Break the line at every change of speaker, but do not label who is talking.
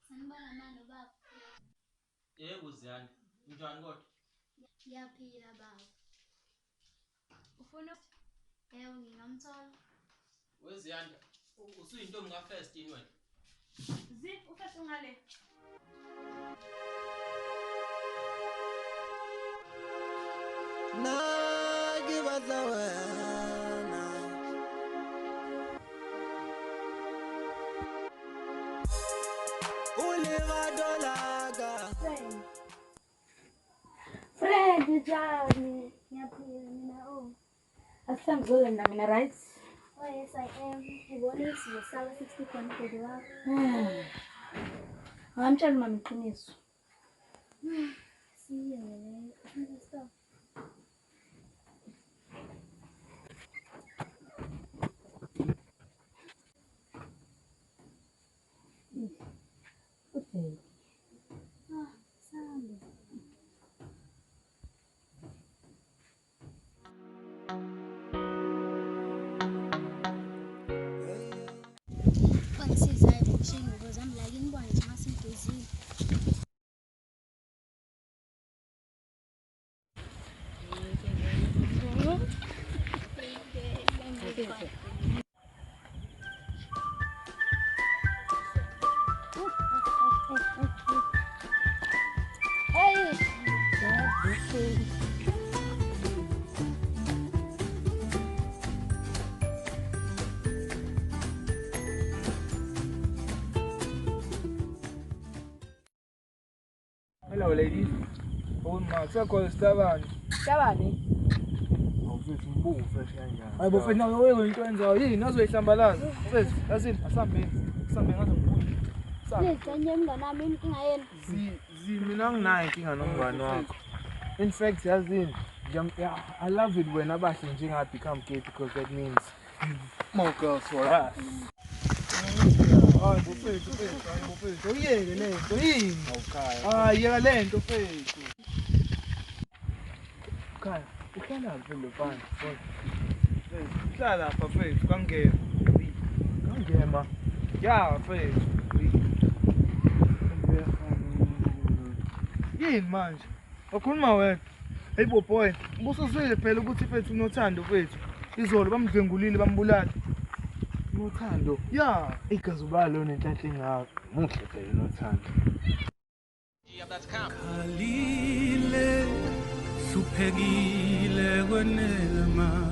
Sanibona manje baba.
Yebo Ziyanda, njani kodwa?
Ngiyaphila baba. Ufuna yebo ngingamthola.
Weziyanda, usuyintombi kaFirst yini wena?
Ufirst ungale.
Nagibaza wena uligadolaga
Fred njani? Ngiyaphila mina
Asangizole mina right?
Oh yes I am. Ngibona sizosala 60 khona wakho.
Ngamtshela mama iqiniso.
Siyele. Stop.
Okay.
Sambe. Bangisizayo ngokushinga ukuze amlaki nibone nje masimgezile.
Hello ladies. Uma sakho sitabani?
Tabani?
Awufethi mbuku fresh kanjani? Hayi bofethi nawe wewe into enzayo yini azoyihlambalaza. Mfethu, asini asambe. Asambe ngazombuka.
Nizanye mngane wami inkinga yenu.
Mina anginayo inkinga nomngane wakho. In fact yazini, I love it when abahle njenga become gay because that means more girls for us. Hayi bofethi, uyeke lento yini? Awukhaya. Hayi yeka lento mfethu. Khaya, uhlala lapha lophansi. Uhlala lapha mfethu, kangema. Kangema. Ya mfethu. Yini manje? Wakhuluma wena. Hey boy, ubusuzwile phela ukuthi mfethu unothando mfethu. Izolo bamdlengulile bambulala. Unothando. Ya, igazi ubalo nenhlanhla engaka. Muhle phela unothando.
Khalile suphekile kwenema